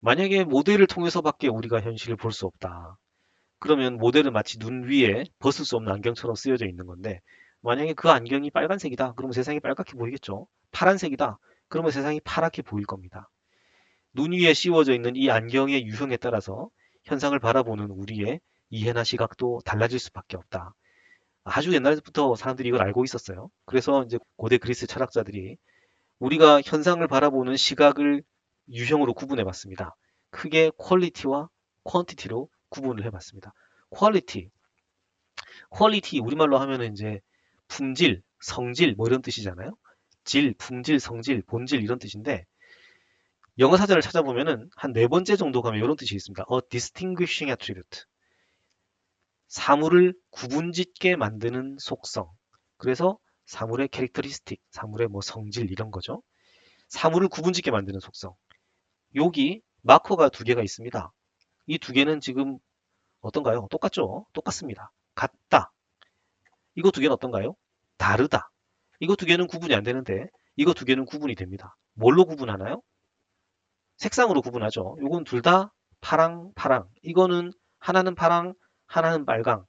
만약에 모델을 통해서밖에 우리가 현실을 볼 수 없다. 그러면 모델은 마치 눈 위에 벗을 수 없는 안경처럼 쓰여져 있는 건데, 만약에 그 안경이 빨간색이다. 그러면 세상이 빨갛게 보이겠죠. 파란색이다. 그러면 세상이 파랗게 보일 겁니다. 눈 위에 씌워져 있는 이 안경의 유형에 따라서 현상을 바라보는 우리의 이해나 시각도 달라질 수밖에 없다. 아주 옛날부터 사람들이 이걸 알고 있었어요. 그래서 이제 고대 그리스 철학자들이 우리가 현상을 바라보는 시각을 유형으로 구분해 봤습니다. 크게 퀄리티와 퀀티티로 구분을 해 봤습니다. 퀄리티, 퀄리티 우리말로 하면은 이제 품질, 성질 뭐 이런 뜻이잖아요. 질, 품질, 성질, 본질 이런 뜻인데 영어 사전을 찾아보면은 한 네 번째 정도 가면 이런 뜻이 있습니다. A distinguishing attribute. 사물을 구분짓게 만드는 속성. 그래서 사물의 캐릭터리스틱, 사물의 뭐 성질 이런 거죠. 사물을 구분짓게 만드는 속성. 여기 마커가 두 개가 있습니다. 이 두 개는 지금 어떤가요? 똑같죠? 똑같습니다. 같다. 이거 두 개는 어떤가요? 다르다. 이거 두 개는 구분이 안 되는데 이거 두 개는 구분이 됩니다. 뭘로 구분하나요? 색상으로 구분하죠. 이건 둘 다 파랑, 파랑. 이거는 하나는 파랑, 하나는 빨강.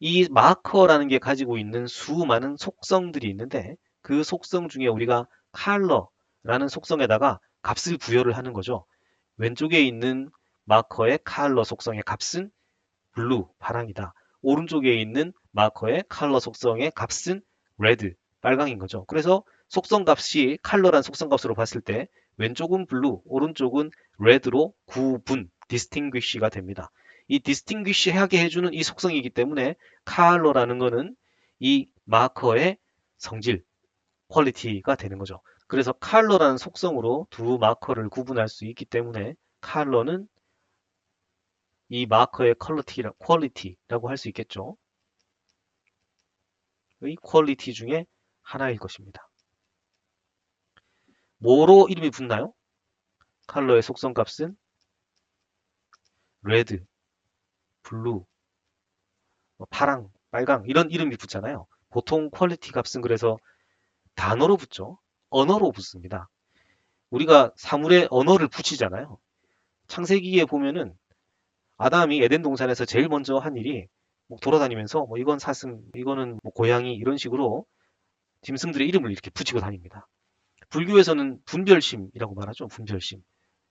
이 마커라는 게 가지고 있는 수많은 속성들이 있는데 그 속성 중에 우리가 컬러라는 속성에다가 값을 부여를 하는 거죠. 왼쪽에 있는 마커의 컬러 속성의 값은 블루, 파랑이다. 오른쪽에 있는 마커의 컬러 속성의 값은 레드, 빨강인 거죠. 그래서 속성 값이 컬러란 속성 값으로 봤을 때 왼쪽은 블루, 오른쪽은 레드로 구분, distinguish가 됩니다. 이 distinguish 하게 해주는 이 속성이기 때문에 컬러라는 거는 이 마커의 성질, 퀄리티가 되는 거죠. 그래서 컬러라는 속성으로 두 마커를 구분할 수 있기 때문에 컬러는 이 마커의 퀄리티라고 할 수 있겠죠. 이 퀄리티 중에 하나일 것입니다. 뭐로 이름이 붙나요? 컬러의 속성 값은 레드, 블루, 파랑, 빨강 이런 이름이 붙잖아요. 보통 퀄리티 값은 그래서 단어로 붙죠. 언어로 붙습니다. 우리가 사물에 언어를 붙이잖아요. 창세기에 보면은 아담이 에덴 동산에서 제일 먼저 한 일이 뭐 돌아다니면서 뭐 이건 사슴, 이거는 뭐 고양이 이런 식으로 짐승들의 이름을 이렇게 붙이고 다닙니다. 불교에서는 분별심이라고 말하죠. 분별심.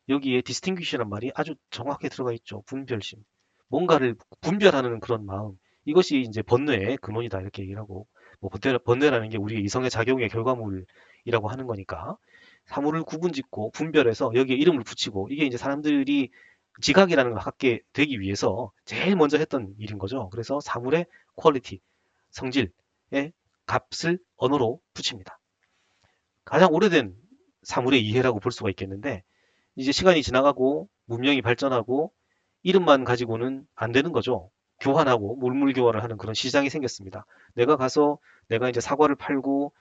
여기에 distinguish란 말이 아주 정확하게 들어가 있죠. 분별심. 뭔가를 분별하는 그런 마음. 이것이 이제 번뇌의 근원이다. 이렇게 얘기를 하고, 뭐 번뇌라는 게 우리 이성의 작용의 결과물이라고 하는 거니까, 사물을 구분짓고 분별해서 여기에 이름을 붙이고, 이게 이제 사람들이 지각이라는 걸 갖게 되기 위해서 제일 먼저 했던 일인 거죠. 그래서 사물의 퀄리티, 성질의 값을 언어로 붙입니다. 가장 오래된 사물의 이해라고 볼 수가 있겠는데, 이제 시간이 지나가고 문명이 발전하고 이름만 가지고는 안 되는 거죠. 교환하고 물물 교환을 하는 그런 시장이 생겼습니다. 내가 가서 내가 이제 사과를 팔고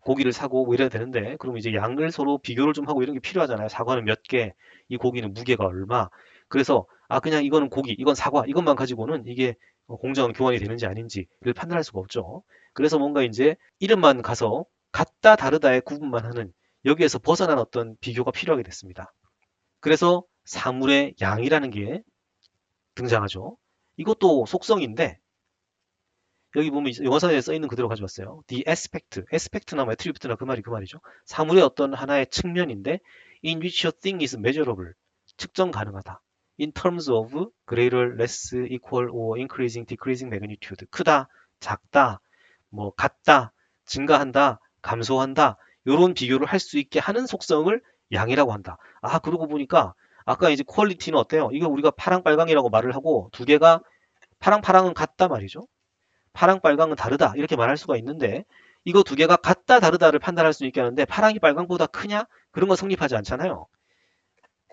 고기를 사고 뭐 이래야 되는데 그럼 이제 양을 서로 비교를 좀 하고 이런 게 필요하잖아요. 사과는 몇 개, 이 고기는 무게가 얼마. 그래서 아 그냥 이거는 고기, 이건 사과, 이것만 가지고는 이게 공정 교환이 되는지 아닌지를 판단할 수가 없죠. 그래서 뭔가 이제 이름만 가서 같다 다르다의 구분만 하는 여기에서 벗어난 어떤 비교가 필요하게 됐습니다. 그래서 사물의 양이라는 게 등장하죠. 이것도 속성인데 여기 보면 영어사전에 써 있는 그대로 가져왔어요. The aspect, aspect나 뭐 attribute나 그 말이죠. 사물의 어떤 하나의 측면인데 in which a thing is measurable, 측정 가능하다. In terms of greater, less, equal, or increasing, decreasing magnitude. 크다, 작다, 뭐 같다, 증가한다, 감소한다. 이런 비교를 할 수 있게 하는 속성을 양이라고 한다. 아, 그러고 보니까 아까 이제 퀄리티는 어때요? 이거 우리가 파랑 빨강이라고 말을 하고 두 개가 파랑 파랑은 같다 말이죠. 파랑 빨강은 다르다 이렇게 말할 수가 있는데 이거 두 개가 같다 다르다를 판단할 수 있게 하는데 파랑이 빨강보다 크냐? 그런 건 성립하지 않잖아요.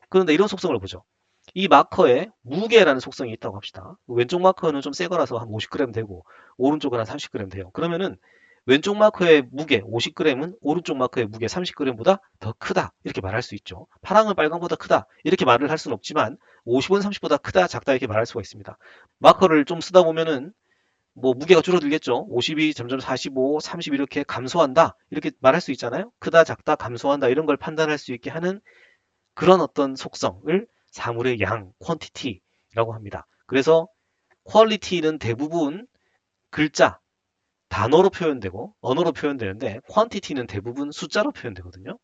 그런데 이런 속성을 보죠. 이 마커에 무게라는 속성이 있다고 합시다. 왼쪽 마커는 좀 새 거라서 한 50g 되고 오른쪽은 한 30g 돼요. 그러면은 왼쪽 마커의 무게 50g은 오른쪽 마커의 무게 30g보다 더 크다 이렇게 말할 수 있죠. 파랑은 빨강보다 크다 이렇게 말을 할 수는 없지만 50은 30보다 크다 작다 이렇게 말할 수가 있습니다. 마커를 좀 쓰다 보면은 뭐 무게가 줄어들겠죠. 50이 점점 45, 30 이렇게 감소한다. 이렇게 말할 수 있잖아요. 크다, 작다, 감소한다. 이런 걸 판단할 수 있게 하는 그런 어떤 속성을 사물의 양, quantity라고 합니다. 그래서 quality는 대부분 글자, 단어로 표현되고 언어로 표현되는데 quantity는 대부분 숫자로 표현되거든요.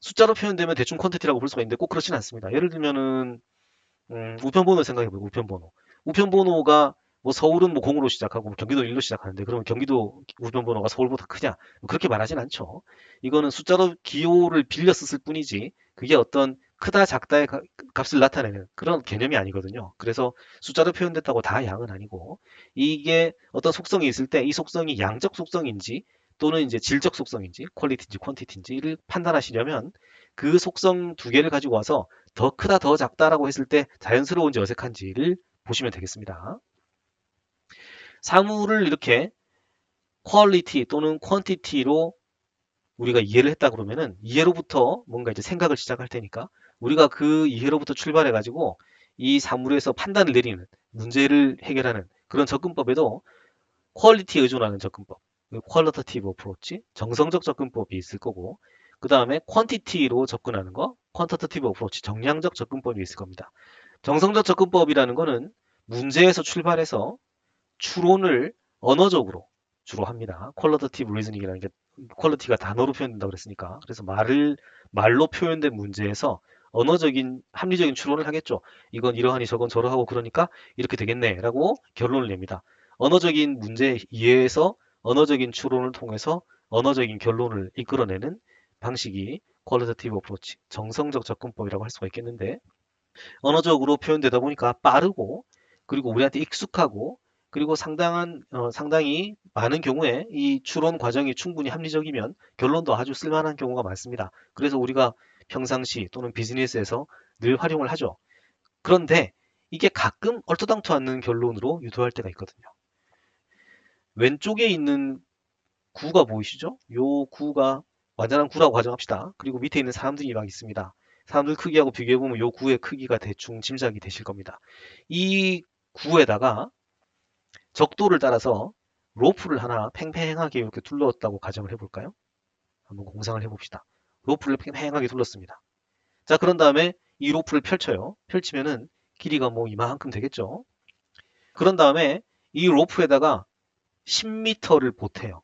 숫자로 표현되면 대충 quantity라고 볼 수가 있는데 꼭 그렇진 않습니다. 예를 들면은 우편번호 생각해보세요. 우편번호. 우편번호가 뭐 서울은 뭐 0으로 시작하고 뭐 경기도 1로 시작하는데 그러면 경기도 우편번호가 서울보다 크냐? 뭐 그렇게 말하진 않죠. 이거는 숫자로 기호를 빌려 썼을 뿐이지 그게 어떤 크다 작다의 값을 나타내는 그런 개념이 아니거든요. 그래서 숫자로 표현됐다고 다 양은 아니고 이게 어떤 속성이 있을 때 이 속성이 양적 속성인지 또는 이제 질적 속성인지 퀄리티인지 퀀티티인지를 판단하시려면 그 속성 두 개를 가지고 와서 더 크다, 더 작다라고 했을 때 자연스러운지 어색한지를 보시면 되겠습니다. 사물을 이렇게 퀄리티 또는 퀀티티로 우리가 이해를 했다 그러면은 이해로부터 뭔가 이제 생각을 시작할 테니까 우리가 그 이해로부터 출발해 가지고 이 사물에서 판단을 내리는 문제를 해결하는 그런 접근법에도 퀄리티에 의존하는 접근법, 퀄리터티브 어프로치, 정성적 접근법이 있을 거고 그 다음에 퀀티티로 접근하는 거, 퀀터터티브 어프로치, 정량적 접근법이 있을 겁니다. 정성적 접근법이라는 거는 문제에서 출발해서 추론을 언어적으로 주로 합니다. 퀄리터티브 리즈닝이라는 게 퀄리티가 단어로 표현된다고 그랬으니까. 그래서 말로 표현된 문제에서 언어적인 합리적인 추론을 하겠죠. 이건 이러하니 저건 저러하고 그러니까 이렇게 되겠네라고 결론을 냅니다. 언어적인 문제 이해에서 언어적인 추론을 통해서 언어적인 결론을 이끌어내는 방식이 퀄리터티브 어프로치, 정성적 접근법이라고 할 수가 있겠는데 언어적으로 표현되다 보니까 빠르고 그리고 우리한테 익숙하고 그리고 상당히 많은 경우에 이 추론 과정이 충분히 합리적이면 결론도 아주 쓸만한 경우가 많습니다. 그래서 우리가 평상시 또는 비즈니스에서 늘 활용을 하죠. 그런데 이게 가끔 얼토당토 않는 결론으로 유도할 때가 있거든요. 왼쪽에 있는 구가 보이시죠? 요 구가 완전한 구라고 가정합시다. 그리고 밑에 있는 사람들이 막 있습니다. 사람들 크기하고 비교해보면 요 구의 크기가 대충 짐작이 되실 겁니다. 이 구에다가 적도를 따라서 로프를 하나 팽팽하게 이렇게 둘렀다고 가정을 해볼까요? 한번 공상을 해봅시다. 로프를 팽팽하게 둘렀습니다. 자, 그런 다음에 이 로프를 펼쳐요. 펼치면은 길이가 뭐 이만큼 되겠죠? 그런 다음에 이 로프에다가 10m를 보태요.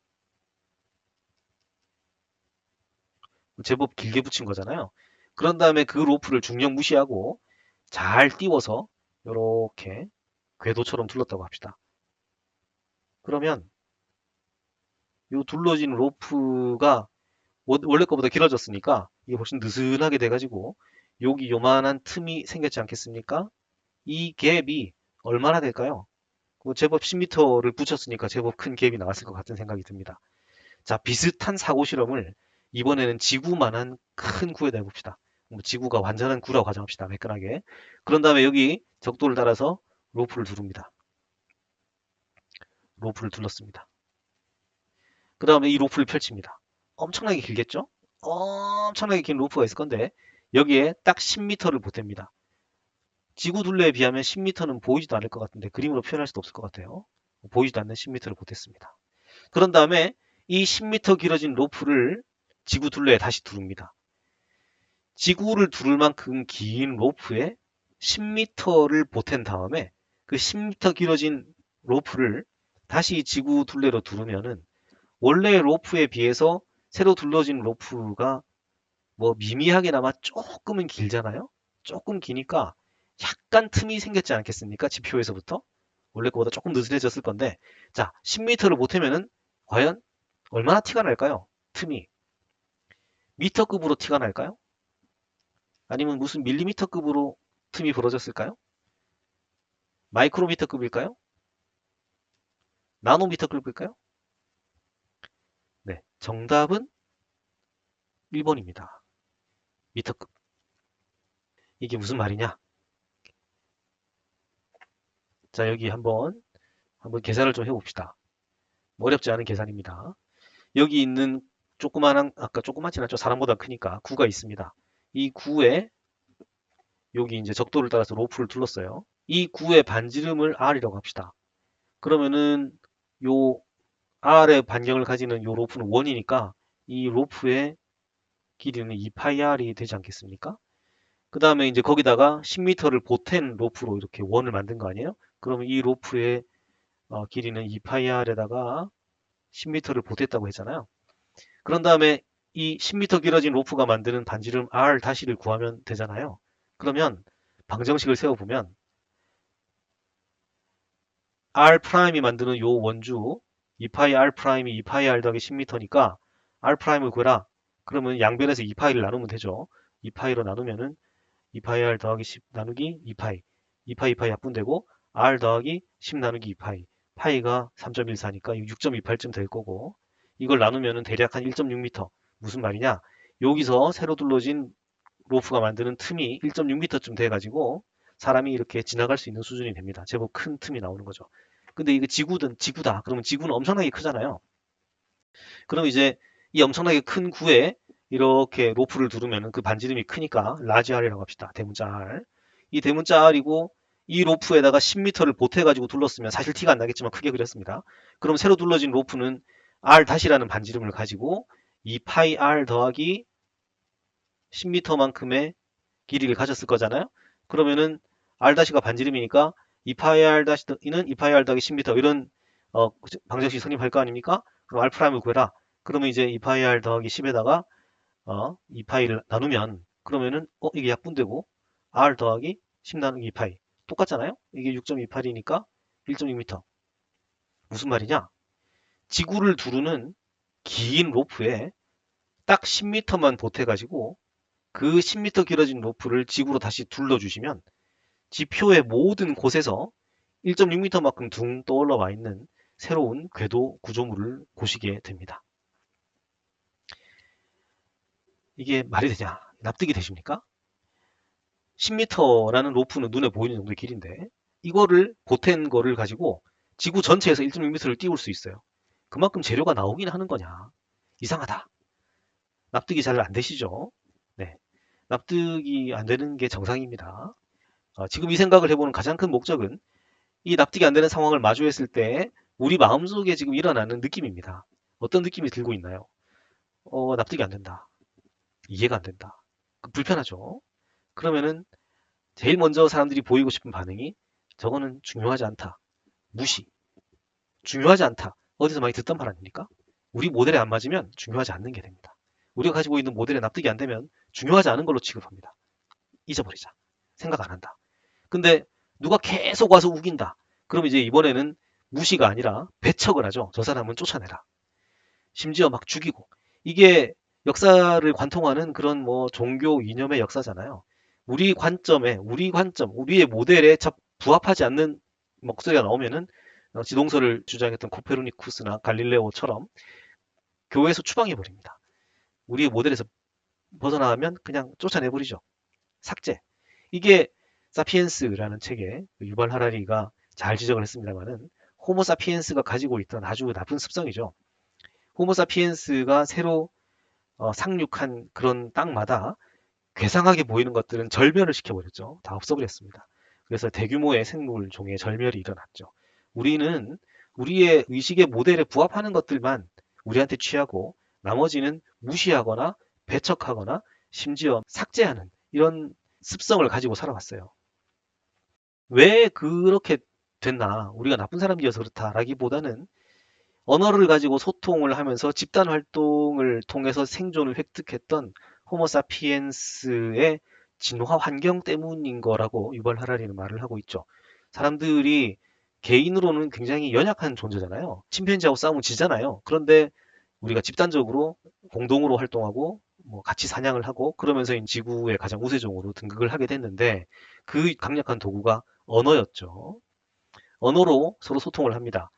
제법 길게 붙인 거잖아요. 그런 다음에 그 로프를 중력 무시하고 잘 띄워서 이렇게 궤도처럼 둘렀다고 합시다. 그러면 이 둘러진 로프가 원래 거보다 길어졌으니까 이게 훨씬 느슨하게 돼가지고 여기 요만한 틈이 생겼지 않겠습니까? 이 갭이 얼마나 될까요? 제법 10m를 붙였으니까 제법 큰 갭이 나왔을 것 같은 생각이 듭니다. 자, 비슷한 사고 실험을 이번에는 지구만한 큰 구에다 해봅시다. 지구가 완전한 구라고 가정합시다. 매끈하게. 그런 다음에 여기 적도를 따라서 로프를 두릅니다. 로프를 둘렀습니다. 그 다음에 이 로프를 펼칩니다. 엄청나게 길겠죠? 엄청나게 긴 로프가 있을 건데 여기에 딱 10m를 보탭니다. 지구 둘레에 비하면 10m는 보이지도 않을 것 같은데 그림으로 표현할 수도 없을 것 같아요. 보이지도 않는 10m를 보탰습니다. 그런 다음에 이 10m 길어진 로프를 지구 둘레에 다시 두릅니다. 지구를 두를 만큼 긴 로프에 10m를 보탠 다음에 그 10m 길어진 로프를 다시 지구 둘레로 두르면은 원래 로프에 비해서 새로 둘러진 로프가 뭐 미미하게나마 조금은 길잖아요. 조금 기니까 약간 틈이 생겼지 않겠습니까? 지표에서부터 원래 거보다 조금 느슨해졌을 건데 자 10m를 보태면은 과연 얼마나 티가 날까요? 틈이 미터급으로 티가 날까요? 아니면 무슨 밀리미터급으로 틈이 벌어졌을까요? 마이크로미터급일까요? 나노미터급일까요? 네, 정답은 1번입니다. 미터급. 이게 무슨 말이냐? 자, 여기 한번 계산을 좀 해봅시다. 어렵지 않은 계산입니다. 여기 있는 조그만한, 아까 조그맣진 않죠? 사람보다 크니까 구가 있습니다. 이 구에 여기 이제 적도를 따라서 로프를 둘렀어요. 이 구의 반지름을 R이라고 합시다. 그러면은 요 R의 반경을 가지는 요 로프는 원이니까 이 로프의 길이는 2파이r이 되지 않겠습니까? 그 다음에 이제 거기다가 10m를 보탠 로프로 이렇게 원을 만든 거 아니에요? 그러면 이 로프의 길이는 2파이r에다가 10m를 보탰다고 했잖아요. 그런 다음에 이 10m 길어진 로프가 만드는 반지름 r 다시를 구하면 되잖아요. 그러면 방정식을 세워보면 r 프라임이 만드는 요 원주 2파이 r 프라임이 2파이 r 더하기 10m니까 r 프라임을 구해라. 그러면 양변에서 2파이를 나누면 되죠. 2파이로 나누면은 2파이 r 더하기 10 나누기 2파이 2파이 약분되고 r 더하기 10 나누기 2파이 파이가 3.14니까 6.28쯤 될 거고 이걸 나누면은 대략 한 1.6m 무슨 말이냐 여기서 새로 둘러진 로프가 만드는 틈이 1.6m쯤 돼가지고 사람이 이렇게 지나갈 수 있는 수준이 됩니다. 제법 큰 틈이 나오는 거죠. 근데 이거 지구다. 그러면 지구는 엄청나게 크잖아요. 그럼 이제 이 엄청나게 큰 구에 이렇게 로프를 두르면 그 반지름이 크니까 라지 R이라고 합시다. 대문자 R. 이 대문자 R이고 이 로프에다가 10m를 보태가지고 둘렀으면 사실 티가 안 나겠지만 크게 그렸습니다. 그럼 새로 둘러진 로프는 R 다시라는 반지름을 가지고 2파이 R 더하기 10m만큼의 길이를 가졌을 거잖아요. 그러면은 R 다시가 반지름이니까 2파이 R 다시는 2파이 R 더하기 10m 이런 방정식 성립할 거 아닙니까? 그럼 R 프라임을 구해라. 그러면 이제 2파이 R 더하기 10에다가 2파이를 나누면 그러면은 이게 약분되고 R 더하기 10 나누기 2파이 똑같잖아요? 이게 6.28이니까 1.6m. 무슨 말이냐? 지구를 두르는 긴 로프에 딱 10m만 보태가지고 그 10m 길어진 로프를 지구로 다시 둘러주시면 지표의 모든 곳에서 1.6m만큼 둥 떠올라 와 있는 새로운 궤도 구조물을 보시게 됩니다. 이게 말이 되냐? 납득이 되십니까? 10m라는 로프는 눈에 보이는 정도의 길인데 이거를 보탠 거를 가지고 지구 전체에서 1.6m를 띄울 수 있어요. 그만큼 재료가 나오긴 하는 거냐? 이상하다. 납득이 잘 안 되시죠? 네. 납득이 안 되는 게 정상입니다. 지금 이 생각을 해보는 가장 큰 목적은 이 납득이 안 되는 상황을 마주했을 때 우리 마음속에 지금 일어나는 느낌입니다. 어떤 느낌이 들고 있나요? 납득이 안 된다. 이해가 안 된다. 불편하죠? 그러면은 제일 먼저 사람들이 보이고 싶은 반응이 저거는 중요하지 않다. 무시. 중요하지 않다. 어디서 많이 듣던 말 아닙니까? 우리 모델에 안 맞으면 중요하지 않는 게 됩니다. 우리가 가지고 있는 모델에 납득이 안 되면 중요하지 않은 걸로 취급합니다. 잊어버리자. 생각 안 한다. 근데 누가 계속 와서 우긴다. 그럼 이제 이번에는 무시가 아니라 배척을 하죠. 저 사람은 쫓아내라. 심지어 막 죽이고. 이게 역사를 관통하는 그런 뭐 종교 이념의 역사잖아요. 우리 관점, 우리의 모델에 부합하지 않는 목소리가 나오면은 지동설을 주장했던 코페르니쿠스나 갈릴레오처럼 교회에서 추방해버립니다. 우리의 모델에서 벗어나면 그냥 쫓아내버리죠. 삭제. 이게 사피엔스라는 책에 유발 하라리가 잘 지적을 했습니다만은 호모 사피엔스가 가지고 있던 아주 나쁜 습성이죠. 호모 사피엔스가 새로 상륙한 그런 땅마다 괴상하게 보이는 것들은 절멸을 시켜버렸죠. 다 없어버렸습니다. 그래서 대규모의 생물종의 절멸이 일어났죠. 우리는 우리의 의식의 모델에 부합하는 것들만 우리한테 취하고 나머지는 무시하거나 배척하거나 심지어 삭제하는 이런 습성을 가지고 살아왔어요. 왜 그렇게 됐나? 우리가 나쁜 사람이어서 그렇다라기보다는 언어를 가지고 소통을 하면서 집단 활동을 통해서 생존을 획득했던 호모사피엔스의 진화 환경 때문인 거라고 유발 하라리는 말을 하고 있죠. 사람들이 개인으로는 굉장히 연약한 존재잖아요. 침팬지하고 싸우면 지잖아요. 그런데 우리가 집단적으로 공동으로 활동하고 뭐 같이 사냥을 하고 그러면서 지구의 가장 우세종으로 등극을 하게 됐는데 그 강력한 도구가 언어였죠. 언어로 서로 소통을 합니다.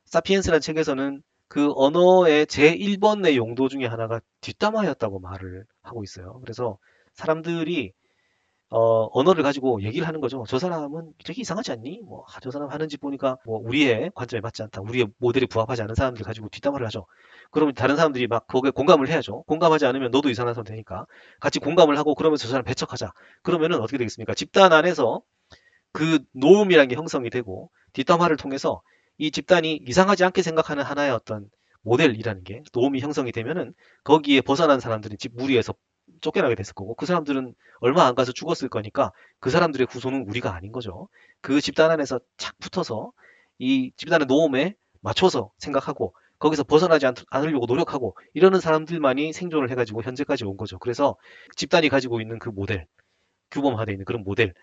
사피엔스라는 책에서는 그 언어의 제1번의 용도 중에 하나가 뒷담화였다고 말을 하고 있어요. 그래서 사람들이 언어를 가지고 얘기를 하는 거죠. 저 사람은 되게 이상하지 않니? 뭐, 저 사람 하는 짓 보니까 뭐 우리의 관점에 맞지 않다. 우리의 모델에 부합하지 않은 사람들 가지고 뒷담화를 하죠. 그러면 다른 사람들이 막 거기에 공감을 해야죠. 공감하지 않으면 너도 이상한 사람 되니까 같이 공감을 하고 그러면서 저 사람 배척하자. 그러면은 어떻게 되겠습니까? 집단 안에서 그 노음이라는 게 형성이 되고 뒷담화를 통해서 이 집단이 이상하지 않게 생각하는 하나의 어떤 모델이라는 게 노움이 형성이 되면은 거기에 벗어난 사람들은 집 무리에서 쫓겨나게 됐을 거고 그 사람들은 얼마 안 가서 죽었을 거니까 그 사람들의 구소는 우리가 아닌 거죠. 그 집단 안에서 착 붙어서 이 집단의 노움에 맞춰서 생각하고 거기서 벗어나지 않으려고 노력하고 이러는 사람들만이 생존을 해가지고 현재까지 온 거죠. 그래서 집단이 가지고 있는 그 모델, 규범화되어 있는 그런 모델에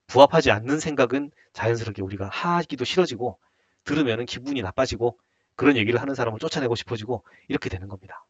부합하지 않는 생각은 자연스럽게 우리가 하기도 싫어지고 들으면은 기분이 나빠지고 그런 얘기를 하는 사람을 쫓아내고 싶어지고 이렇게 되는 겁니다.